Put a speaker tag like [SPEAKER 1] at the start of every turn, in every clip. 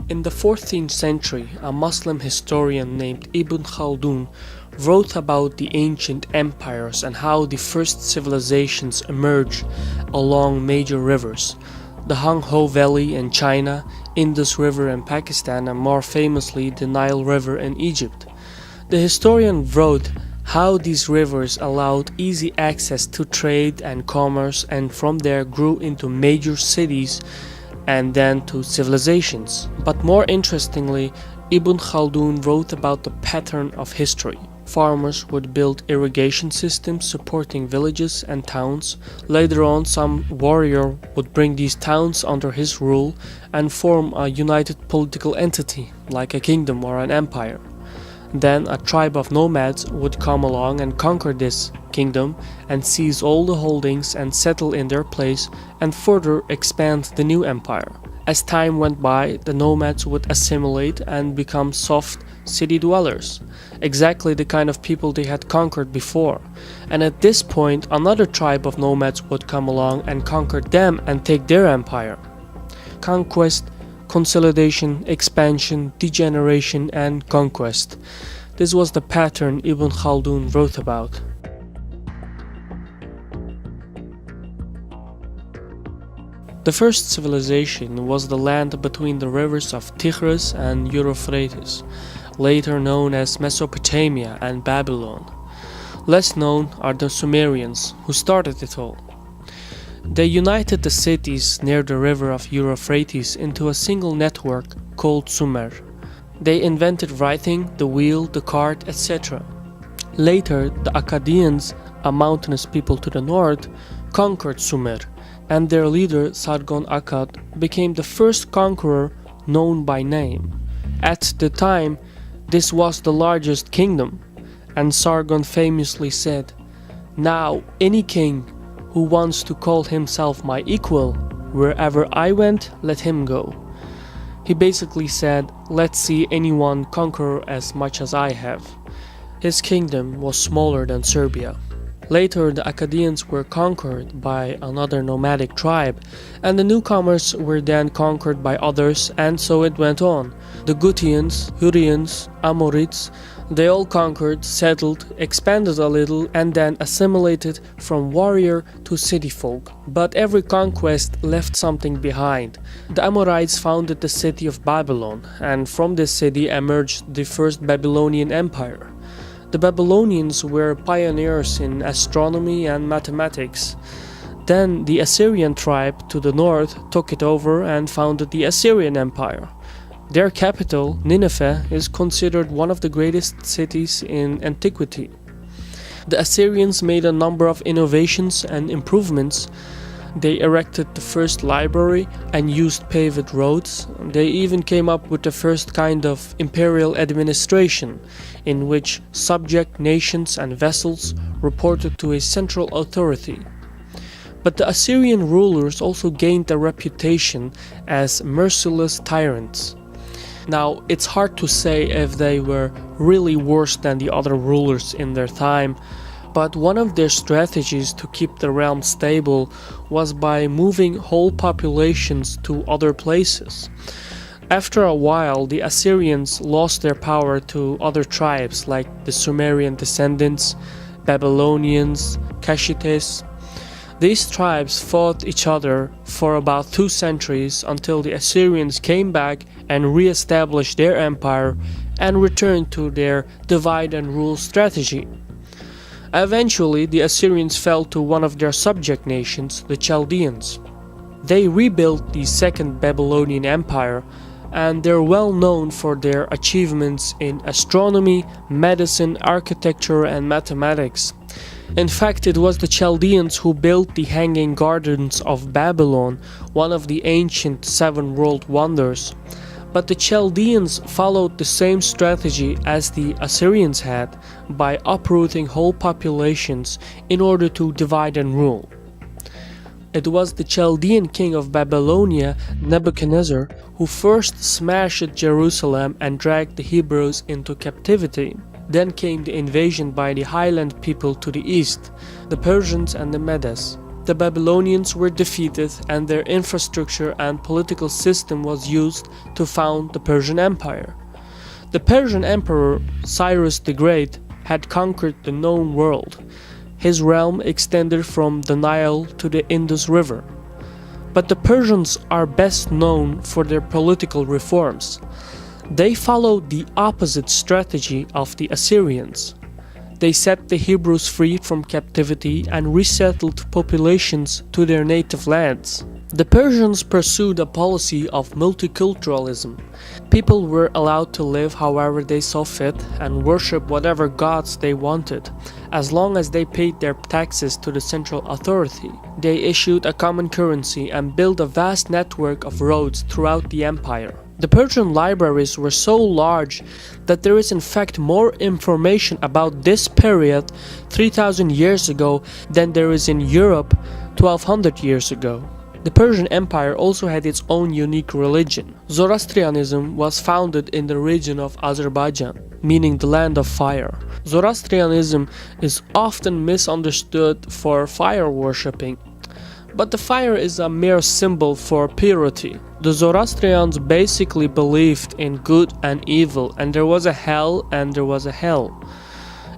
[SPEAKER 1] In the 14th century, a Muslim historian named Ibn Khaldun wrote about the ancient empires and how the first civilizations emerged along major rivers, the Hangho Valley in China, Indus River in Pakistan, and more famously the Nile River in Egypt. The historian wrote how these rivers allowed easy access to trade and commerce, and from there grew into major cities and then to civilizations. But more interestingly, Ibn Khaldun wrote about the pattern of history. Farmers would build irrigation systems supporting villages and towns. Later on, some warrior would bring these towns under his rule and form a united political entity, like a kingdom or an empire. Then a tribe of nomads would come along and conquer this kingdom and seize all the holdings and settle in their place and further expand the new empire. As time went by, the nomads would assimilate and become soft city dwellers, exactly the kind of people they had conquered before. And at this point, another tribe of nomads would come along and conquer them and take their empire. Conquest, consolidation, expansion, degeneration, and conquest. This was the pattern Ibn Khaldun wrote about. The first civilization was the land between the rivers of Tigris and Euphrates, later known as Mesopotamia and Babylon. Less known are the Sumerians, who started it all. They united the cities near the river of Euphrates into a single network called Sumer. They invented writing, the wheel, the cart, etc. Later, the Akkadians, a mountainous people to the north, conquered Sumer, and their leader Sargon Akkad became the first conqueror known by name. At the time, this was the largest kingdom, and Sargon famously said, "Now any king who wants to call himself my equal, wherever I went, let him go." He basically said, "Let's see anyone conquer as much as I have." His kingdom was smaller than Serbia. Later, the Akkadians were conquered by another nomadic tribe, and the newcomers were then conquered by others, and so it went on. The Gutians, Hurrians, Amorites, they all conquered, settled, expanded a little, and then assimilated from warrior to city folk. But every conquest left something behind. The Amorites founded the city of Babylon, and from this city emerged the first Babylonian Empire. The Babylonians were pioneers in astronomy and mathematics. Then the Assyrian tribe to the north took it over and founded the Assyrian Empire. Their capital, Nineveh, is considered one of the greatest cities in antiquity. The Assyrians made a number of innovations and improvements. They erected the first library and used paved roads. They even came up with the first kind of imperial administration, in which subject nations and vassals reported to a central authority. But the Assyrian rulers also gained a reputation as merciless tyrants. Now, it's hard to say if they were really worse than the other rulers in their time, but one of their strategies to keep the realm stable was by moving whole populations to other places. After a while, the Assyrians lost their power to other tribes like the Sumerian descendants, Babylonians, Kashites. These tribes fought each other for about 2 centuries until the Assyrians came back and re-established their empire and returned to their divide and rule strategy. Eventually, the Assyrians fell to one of their subject nations, the Chaldeans. They rebuilt the Second Babylonian Empire, and they're well known for their achievements in astronomy, medicine, architecture, and mathematics. In fact, it was the Chaldeans who built the Hanging Gardens of Babylon, one of the ancient 7 world wonders. But the Chaldeans followed the same strategy as the Assyrians had, by uprooting whole populations in order to divide and rule. It was the Chaldean king of Babylonia, Nebuchadnezzar, who first smashed Jerusalem and dragged the Hebrews into captivity. Then came the invasion by the highland people to the east, the Persians and the Medes. the Babylonians were defeated and their infrastructure and political system was used to found the Persian Empire. The Persian Emperor Cyrus the Great had conquered the known world. His realm extended from the Nile to the Indus River. But the Persians are best known for their political reforms. They followed the opposite strategy of the Assyrians. They set the Hebrews free from captivity and resettled populations to their native lands. The Persians pursued a policy of multiculturalism. People were allowed to live however they saw fit and worship whatever gods they wanted, as long as they paid their taxes to the central authority. They issued a common currency and built a vast network of roads throughout the empire. The Persian libraries were so large that there is in fact more information about this period 3000 years ago than there is in Europe 1200 years ago. The Persian Empire also had its own unique religion. Zoroastrianism was founded in the region of Azerbaijan, meaning the land of fire. Zoroastrianism is often misunderstood for fire worshipping, but the fire is a mere symbol for purity. The Zoroastrians basically believed in good and evil, and there was a hell and there was a hell.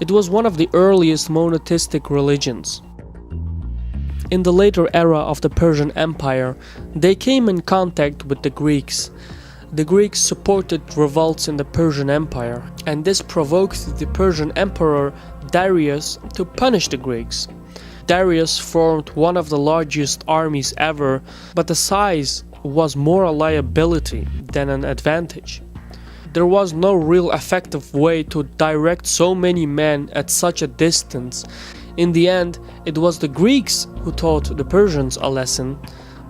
[SPEAKER 1] It was one of the earliest monotheistic religions. In the later era of the Persian Empire, they came in contact with the Greeks. The Greeks supported revolts in the Persian Empire, and this provoked the Persian Emperor Darius to punish the Greeks. Darius formed one of the largest armies ever, but the size was more a liability than an advantage. There was no real effective way to direct so many men at such a distance. In the end, it was the Greeks who taught the Persians a lesson,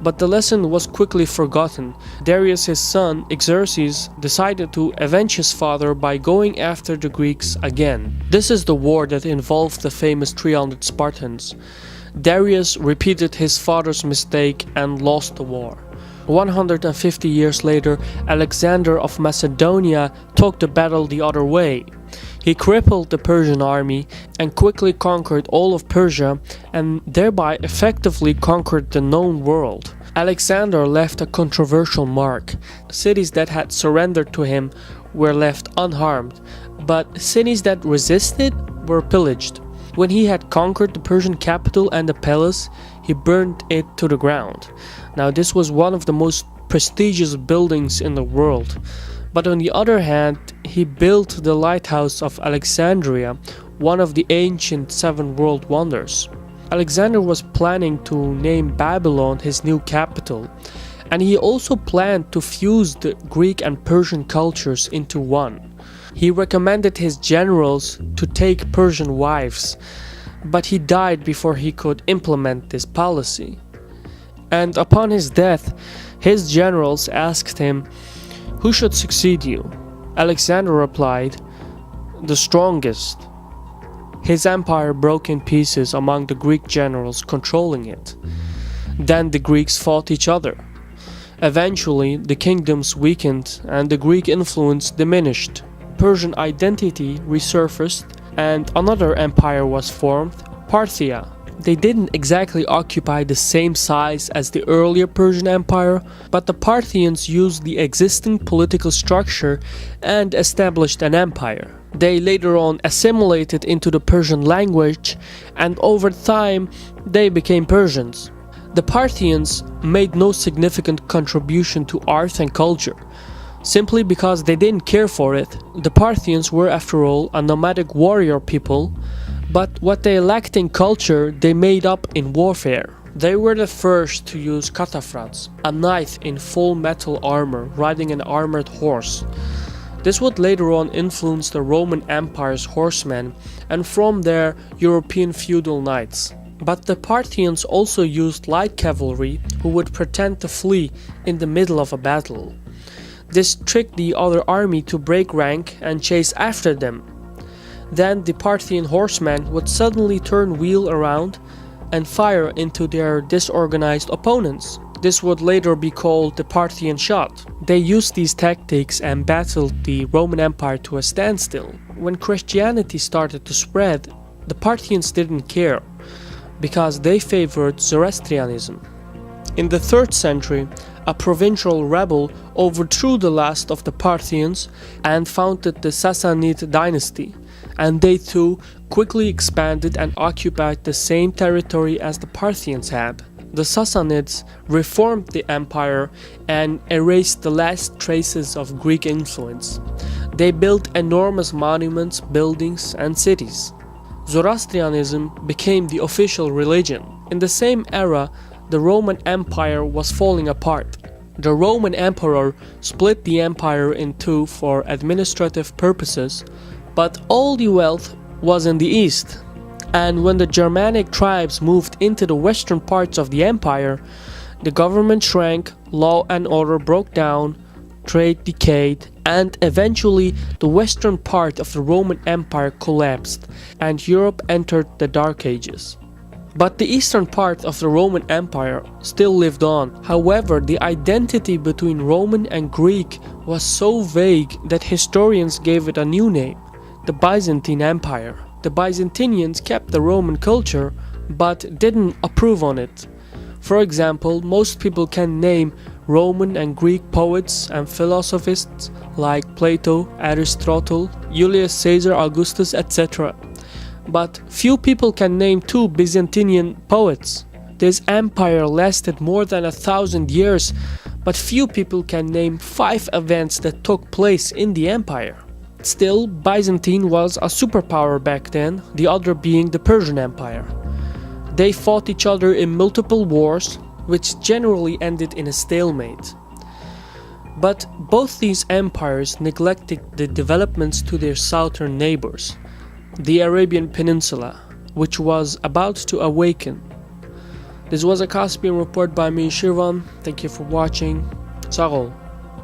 [SPEAKER 1] but the lesson was quickly forgotten. Darius' son, Xerxes, decided to avenge his father by going after the Greeks again. This is the war that involved the famous 300 Spartans. Darius repeated his father's mistake and lost the war. 150 years later, Alexander of Macedonia took the battle the other way. He crippled the Persian army and quickly conquered all of Persia and thereby effectively conquered the known world. Alexander left a controversial mark. Cities that had surrendered to him were left unharmed, but cities that resisted were pillaged. When he had conquered the Persian capital and the palace, he burned it to the ground. Now this was one of the most prestigious buildings in the world. But on the other hand, he built the lighthouse of Alexandria, one of the ancient 7 world wonders. Alexander was planning to name Babylon his new capital, and he also planned to fuse the Greek and Persian cultures into one. He recommended his generals to take Persian wives, but he died before he could implement this policy. And upon his death, his generals asked him, "Who should succeed you?" Alexander replied, "The strongest." His empire broke in pieces among the Greek generals controlling it. Then the Greeks fought each other. Eventually, the kingdoms weakened and the Greek influence diminished. Persian identity resurfaced and another empire was formed, Parthia. They didn't exactly occupy the same size as the earlier Persian Empire, but the Parthians used the existing political structure and established an empire. They later on assimilated into the Persian language, and over time they became Persians. The Parthians made no significant contribution to art and culture, simply because they didn't care for it. The Parthians were, after all, a nomadic warrior people, but what they lacked in culture, they made up in warfare. They were the first to use cataphracts, a knight in full metal armor riding an armored horse. This would later on influence the Roman Empire's horsemen, and from there, European feudal knights. But the Parthians also used light cavalry who would pretend to flee in the middle of a battle. This tricked the other army to break rank and chase after them. Then the Parthian horsemen would suddenly turn wheel around and fire into their disorganized opponents. This would later be called the Parthian shot. They used these tactics and battled the Roman Empire to a standstill. When Christianity started to spread, the Parthians didn't care. because they favored Zoroastrianism. In the 3rd century, a provincial rebel overthrew the last of the Parthians and founded the Sassanid dynasty, and they too quickly expanded and occupied the same territory as the Parthians had. The Sassanids reformed the empire and erased the last traces of Greek influence. They built enormous monuments, buildings, and cities. Zoroastrianism became the official religion. In the same era, the Roman Empire was falling apart. The Roman emperor split the empire in two for administrative purposes, but all the wealth was in the east. And when the Germanic tribes moved into the western parts of the empire, the government shrank, law and order broke down, trade decayed, and eventually the western part of the Roman Empire collapsed and Europe entered the Dark Ages. But the eastern part of the Roman Empire still lived on. However, the identity between Roman and Greek was so vague that historians gave it a new name, the Byzantine Empire. The Byzantinians kept the Roman culture, but didn't approve on it. For example, most people can name Roman and Greek poets and philosophists like Plato, Aristotle, Julius Caesar, Augustus, etc. But few people can name 2 Byzantine poets. This empire lasted more than 1,000 years, but few people can name 5 events that took place in the empire. Still, Byzantine was a superpower back then, the other being the Persian Empire. They fought each other in multiple wars, which generally ended in a stalemate. But both these empires neglected the developments to their southern neighbors, the Arabian Peninsula, which was about to awaken. This was a Caspian report by me, Shirvan. Thank you for watching. Sağ ol.